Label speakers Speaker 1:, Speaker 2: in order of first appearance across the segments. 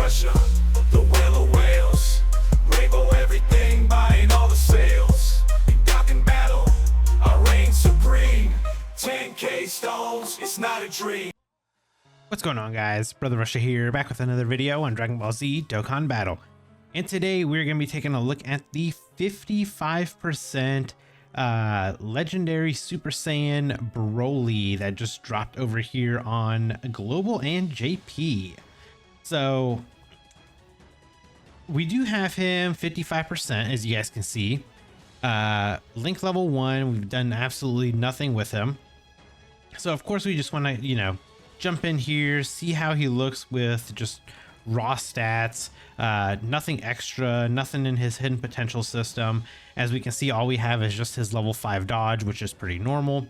Speaker 1: Russia, the whale of whales, rainbow everything, buying all the sales. In Dokkan battle, I reign supreme. 10K stones, it's not a dream.
Speaker 2: What's going on, guys? Brother Russia here, back with another video on Dragon Ball Z Dokkan Battle. And today we're going to be taking a look at the 55% legendary Super Saiyan Broly that just dropped over here on Global and JP. So we do have him 55%, as you guys can see. Link level 1, we've done absolutely nothing with him. So of course we just want to, jump in here, see how he looks with just raw stats, nothing extra, nothing in his hidden potential system. As we can see, all we have is just his level 5 dodge, which is pretty normal.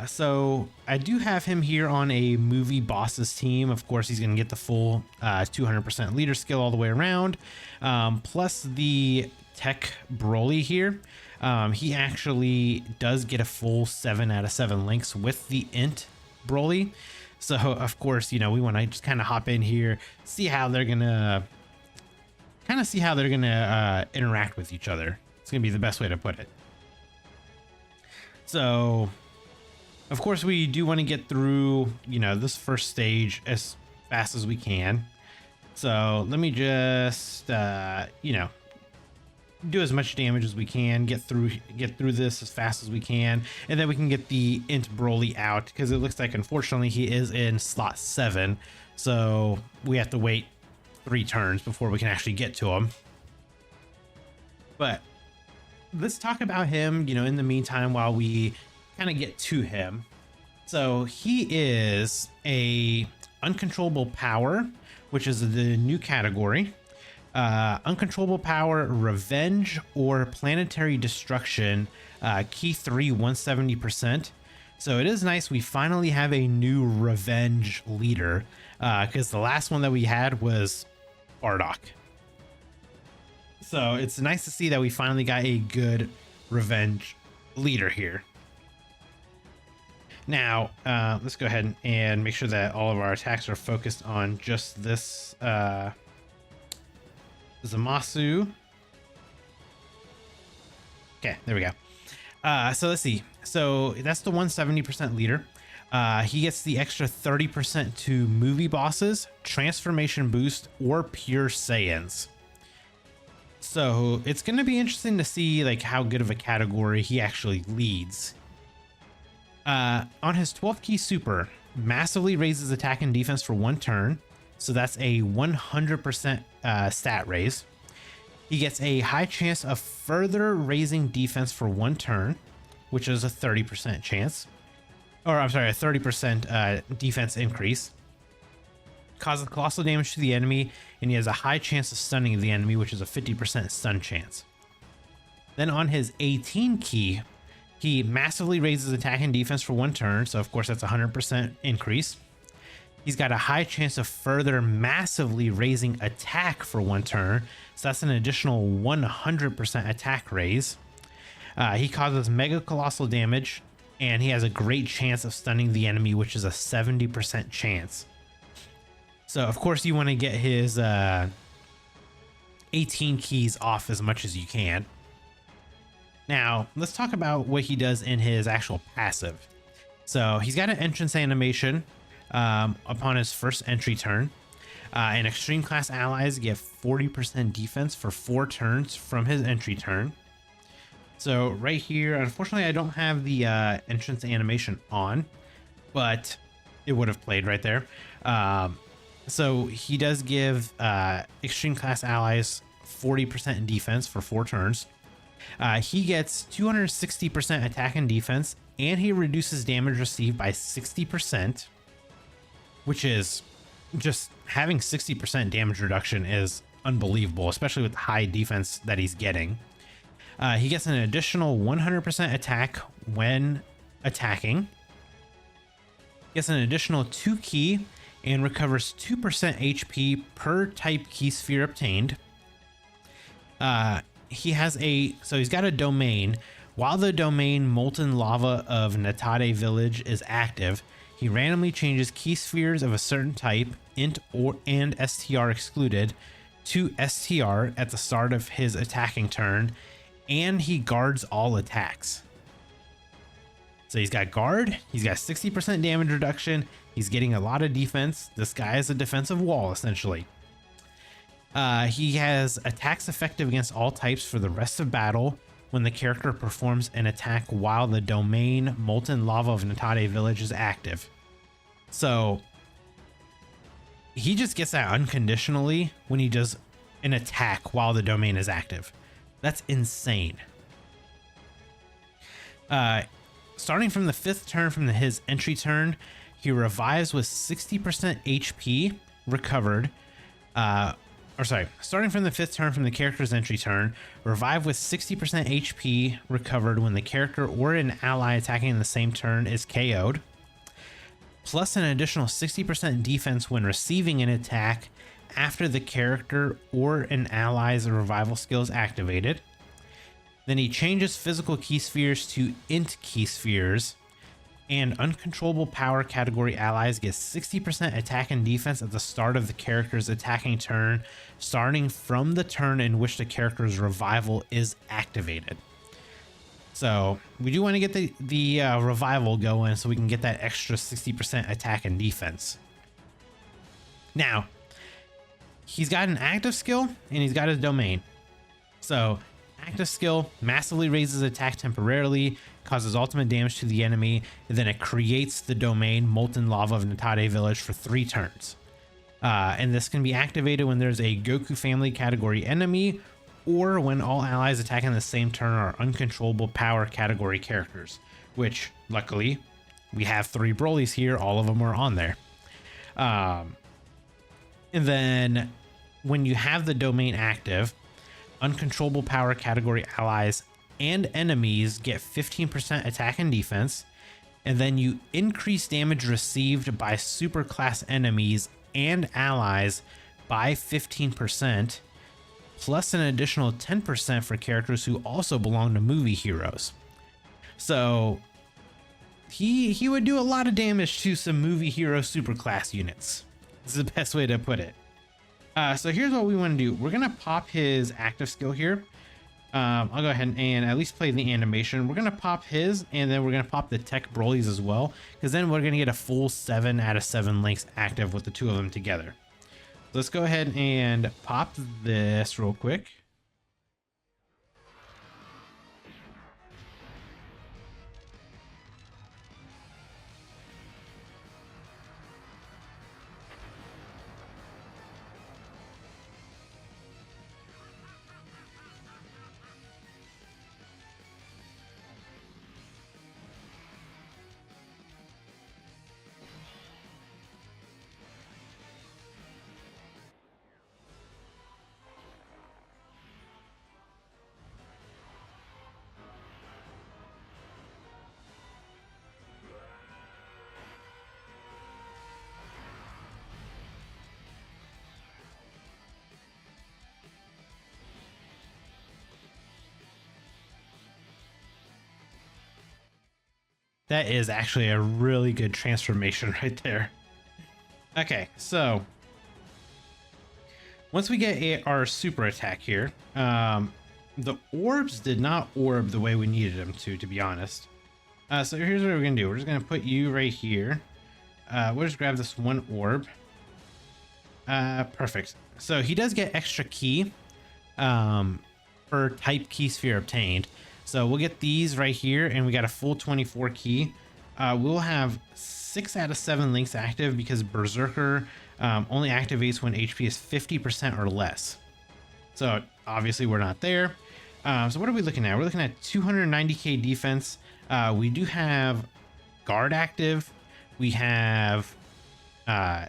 Speaker 2: So I do have him here on a movie bosses team. Of course, he's going to get the full 200% leader skill all the way around, plus the tech Broly here. He actually does get a full 7 out of 7 links with the INT Broly. So of course, we want to just kind of hop in here, see how they're gonna interact with each other. It's gonna be the best way to put it. So of course we do want to get through this first stage as fast as we can. So let me just do as much damage as we can, get through this as fast as we can, and then we can get the INT Broly out, because it looks like unfortunately he is in slot 7, so we have to wait 3 turns before we can actually get to him. But let's talk about him in the meantime while we kind of get to him. So he is a uncontrollable power, which is the new category. Uncontrollable power, revenge, or planetary destruction, key 3, 170%. So it is nice we finally have a new revenge leader, because the last one that we had was Bardock. So it's nice to see that we finally got a good revenge leader here. Now let's go ahead and make sure that all of our attacks are focused on just this Zamasu. Okay, there we go. So let's see. So that's the 170% leader. He gets the extra 30% to movie bosses, transformation boost, or pure Saiyans. So it's going to be interesting to see how good of a category he actually leads. On his 12th key super, massively raises attack and defense for 1 turn. So that's a 100% stat raise. He gets a high chance of further raising defense for 1 turn, which is a 30% chance. Or I'm sorry, a 30% defense increase. Causes colossal damage to the enemy, and he has a high chance of stunning the enemy, which is a 50% stun chance. Then on his 18 key, he massively raises attack and defense for 1 turn. So of course that's a 100% increase. He's got a high chance of further massively raising attack for 1 turn. So that's an additional 100% attack raise. He causes mega colossal damage, and he has a great chance of stunning the enemy, which is a 70% chance. So of course you want to get his 18 keys off as much as you can. Now let's talk about what he does in his actual passive. So he's got an entrance animation. Upon his first entry turn, and extreme class allies get 40% defense for 4 turns from his entry turn. So right here, unfortunately I don't have the entrance animation on, but it would have played right there. So he does give extreme class allies 40% in defense for 4 turns. He gets 260% attack and defense, and he reduces damage received by 60%. Which is just having 60% damage reduction is unbelievable, especially with the high defense that he's getting. He gets an additional 100% attack when attacking. He gets an additional 2 key and recovers 2% HP per type key sphere obtained. He's got a domain. While the domain Molten Lava of Natade Village is active, he randomly changes key spheres of a certain type INT and STR excluded to STR at the start of his attacking turn, and he guards all attacks. So he's got guard, he's got 60% damage reduction, he's getting a lot of defense. This guy is a defensive wall, essentially. He has attacks effective against all types for the rest of battle when the character performs an attack while the domain Molten Lava of Natate Village is active. So he just gets that unconditionally when he does an attack while the domain is active. That's insane. Starting from the 5th turn from his entry turn, he revives with 60% HP recovered. Starting from the 5th turn from the character's entry turn, revive with 60% HP recovered when the character or an ally attacking in the same turn is KO'd, plus an additional 60% defense when receiving an attack after the character or an ally's revival skill is activated. Then he changes physical key spheres to INT key spheres, and uncontrollable power category allies get 60% attack and defense at the start of the character's attacking turn, starting from the turn in which the character's revival is activated. So we do want to get the revival going so we can get that extra 60% attack and defense. Now, he's got an active skill and he's got his domain. So active skill massively raises attack temporarily, causes ultimate damage to the enemy, and then it creates the domain Molten Lava of Natate Village for 3 turns. And this can be activated when there's a Goku family category enemy, or when all allies attacking the same turn are uncontrollable power category characters, which luckily we have 3 Brolys here, all of them are on there. And then when you have the domain active, uncontrollable power category allies and enemies get 15% attack and defense, and then you increase damage received by superclass enemies and allies by 15%, plus an additional 10% for characters who also belong to movie heroes. So he would do a lot of damage to some movie hero superclass units. This is the best way to put it. So here's what we want to do. We're going to pop his active skill here. I'll go ahead and at least play the animation. We're going to pop his, and then we're going to pop the tech Brolys as well, because then we're going to get a full 7 out of 7 links active with the 2 of them together. So let's go ahead and pop this real quick. That is actually a really good transformation right there. Okay, so once we get our super attack here, the orbs did not orb the way we needed them to be honest. So here's what we're gonna do. We're just gonna put you right here. We'll just grab this 1 orb. Perfect. So he does get extra key per type key sphere obtained. So we'll get these right here, and we got a full 24 key. We'll have 6 out of 7 links active because Berserker only activates when HP is 50% or less. So obviously we're not there. So what are we looking at? We're looking at 290k defense. We do have guard active. We have wow,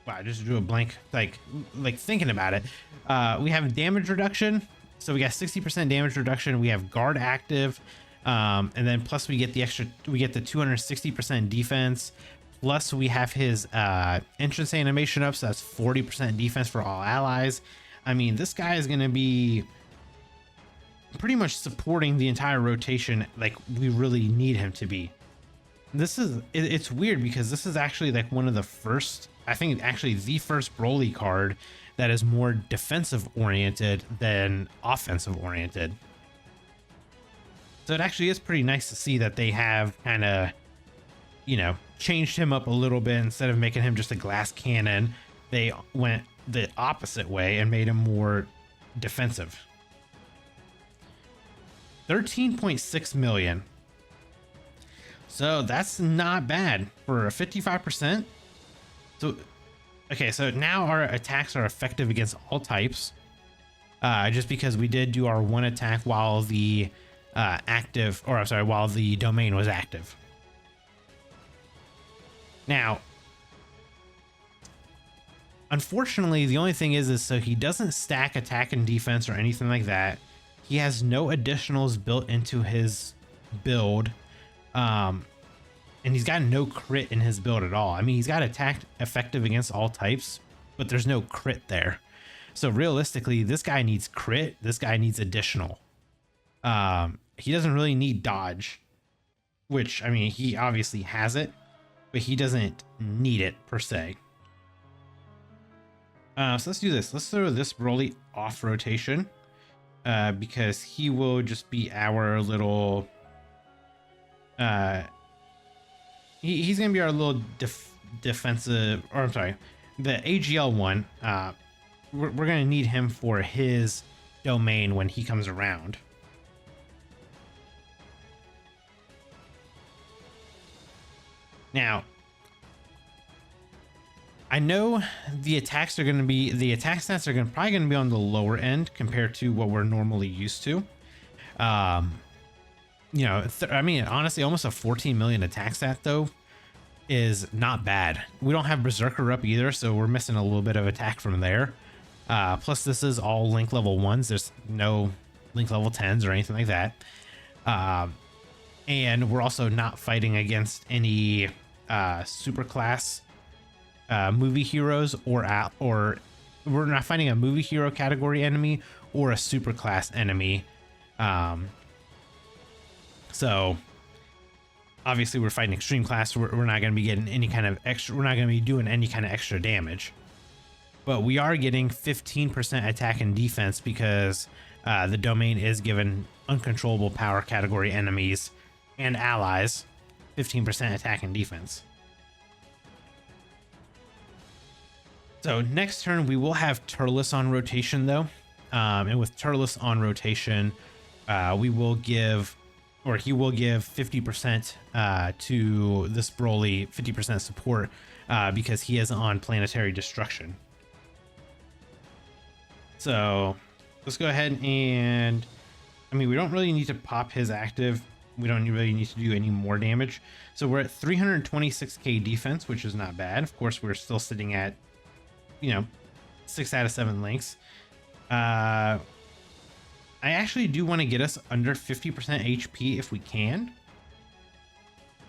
Speaker 2: I just drew a blank, like thinking about it. We have damage reduction. So we got 60% damage reduction. We have guard active. And then plus we get the 260% defense. Plus we have his entrance animation up. So that's 40% defense for all allies. I mean, this guy is going to be pretty much supporting the entire rotation like we really need him to be. it's weird because this is actually like one of the first, I think actually the first Broly card that is more defensive oriented than offensive oriented. So it actually is pretty nice to see that they have kind of, you know, changed him up a little bit. Instead of making him just a glass cannon, they went the opposite way and made him more defensive. 13.6 million. So that's not bad for a 55%. So, okay, so now our attacks are effective against all types. Just because we did do our one attack while the while the domain was active. Now, unfortunately, the only thing is so he doesn't stack attack and defense or anything like that. He has no additionals built into his build. And he's got no crit in his build at all. I mean, he's got attack effective against all types, but there's no crit there. So realistically, this guy needs crit. This guy needs additional. He doesn't really need dodge, which, I mean, he obviously has it, but he doesn't need it per se. So let's do this. Let's throw this Broly off rotation, because he will just be our little, he's going to be our little defensive, or I'm sorry, the AGL one. We're going to need him for his domain when he comes around. Now, I know the attacks are going to be, the attack stats are probably going to be on the lower end compared to what we're normally used to. You know, I mean, honestly, almost a 14 million attack stat though is not bad. We don't have Berserker up either, so we're missing a little bit of attack from there. Plus, this is all Link level 1s. There's no Link level 10s or anything like that. And we're also not fighting against any super class movie heroes, or we're not fighting a movie hero category enemy or a super class enemy. So obviously we're fighting extreme class. We're not going to be getting any kind of extra. We're not going to be doing any kind of extra damage, but we are getting 15% attack and defense because the domain is given uncontrollable power category enemies and allies 15% attack and defense. So next turn we will have Turles on rotation though, and with Turles on rotation, we will give, or he will give 50% to this Broly, 50% support because he is on planetary destruction. So let's go ahead and, I mean, we don't really need to pop his active. We don't really need to do any more damage. So we're at 326k defense, which is not bad. Of course, we're still sitting at, you know, 6 out of 7 links. I actually do want to get us under 50% HP if we can.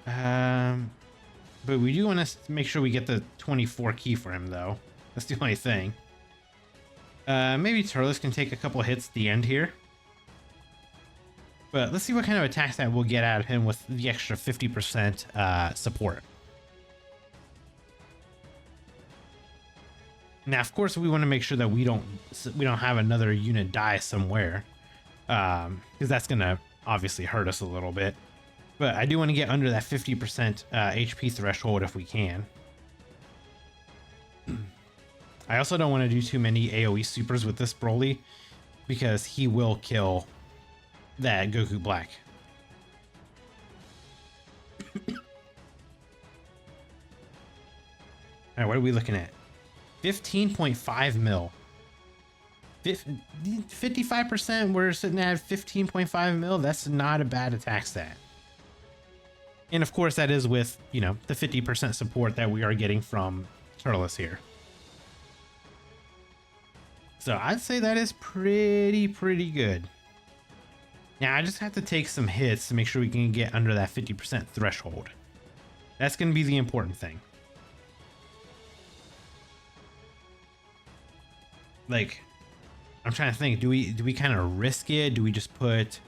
Speaker 2: But we do want to make sure we get the 24 key for him though. That's the only thing. Maybe Turles can take a couple hits at the end here. But let's see what kind of attacks that we'll get out of him with the extra 50% support. Now, of course, we want to make sure that we don't have another unit die somewhere, because that's gonna obviously hurt us a little bit. But I do want to get under that 50% HP threshold if we can. I also don't want to do too many AoE supers with this Broly, because he will kill that Goku Black. All right, what are we looking at? 15.5 mil. 55%, we're sitting at 15.5 mil. That's not a bad attack stat. And of course, that is with, you know, the 50% support that we are getting from Turles here. So I'd say that is pretty good. Now I just have to take some hits to make sure we can get under that 50% threshold. That's going to be the important thing. Like, I'm trying to think, do we kind of risk it? Do we just put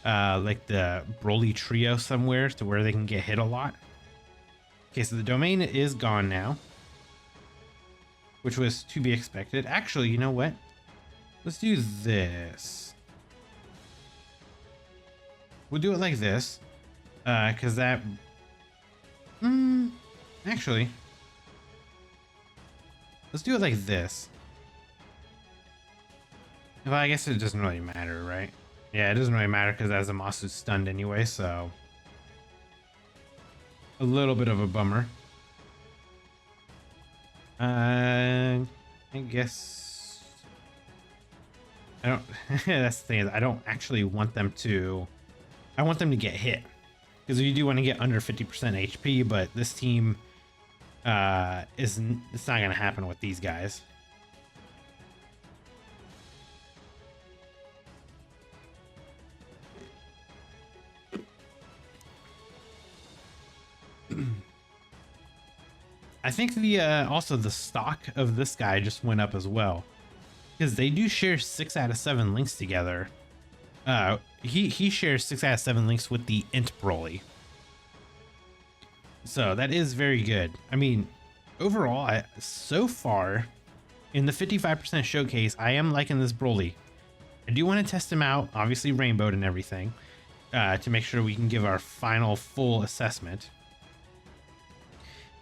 Speaker 2: like the Broly trio somewhere to where they can get hit a lot? Okay, so the domain is gone now, which was to be expected. Actually, you know what? Let's do this. We'll do it like this, because that... actually, let's do it like this. Well, I guess it doesn't really matter, right? Yeah, it doesn't really matter because Azamasu's stunned anyway, so... a little bit of a bummer. I guess... I don't... that's the thing, is I don't actually want them to... I want them to get hit. Because you do want to get under 50% HP, but this team... it's not going to happen with these guys. I think the also the stock of this guy just went up as well, because they do share 6 out of 7 links together. He shares 6 out of 7 links with the INT BROLY, so that is very good. I mean, overall, so far in the 55% showcase, I am liking this BROLY. I do want to test him out, obviously rainbowed and everything, to make sure we can give our final full assessment.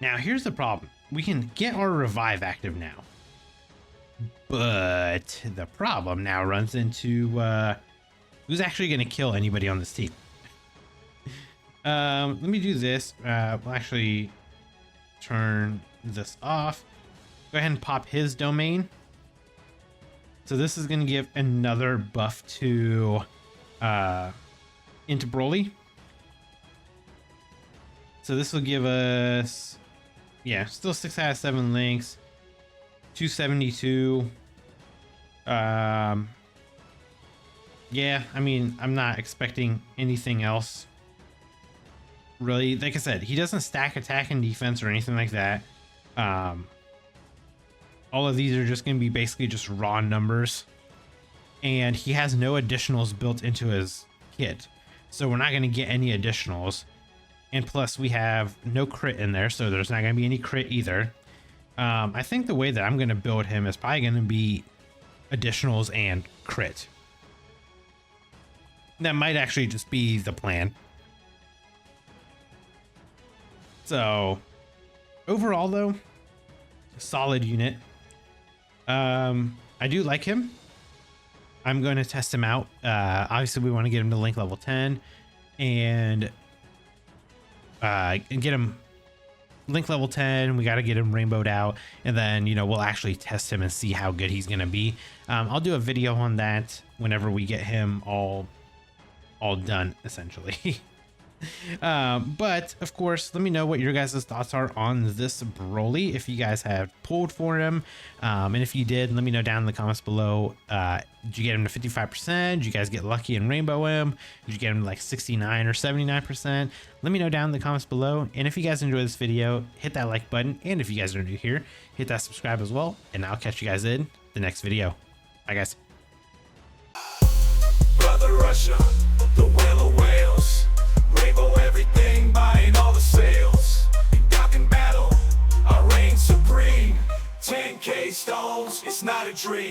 Speaker 2: Now, here's the problem. We can get our revive active now, but the problem now runs into who's actually going to kill anybody on this team. Let me do this. We'll actually turn this off. Go ahead and pop his domain. So this is going to give another buff to into BROLY. So this will give us... yeah, still 6 out of 7 links, 272. Yeah, I mean, I'm not expecting anything else. Really, like I said, he doesn't stack attack and defense or anything like that. All of these are just going to be basically just raw numbers. And he has no additionals built into his kit. So we're not going to get any additionals. And plus we have no crit in there, so there's not going to be any crit either. I think the way that I'm going to build him is probably going to be additionals and crit. That might actually just be the plan. So overall though, solid unit. I do like him. I'm going to test him out. Obviously we want to get him to link level 10 and get him link level 10. We got to get him rainbowed out, and then, you know, we'll actually test him and see how good he's going to be. I'll do a video on that whenever we get him all done, essentially. But of course, let me know what your guys' thoughts are on this BROLY, if you guys have pulled for him, and if you did, let me know down in the comments below. Did you get him to 55%? Did you guys get lucky and rainbow him? Did you get him to like 69 or 79%? Let me know down in the comments below. And if you guys enjoyed this video, hit that like button, and if you guys are new here, hit that subscribe as well, and I'll catch you guys in the next video. Bye guys.
Speaker 1: Brother Russia, the whale of whales, rainbow everything, buying all the sales. In Dokkan battle, I reign supreme. 10K stones, it's not a dream.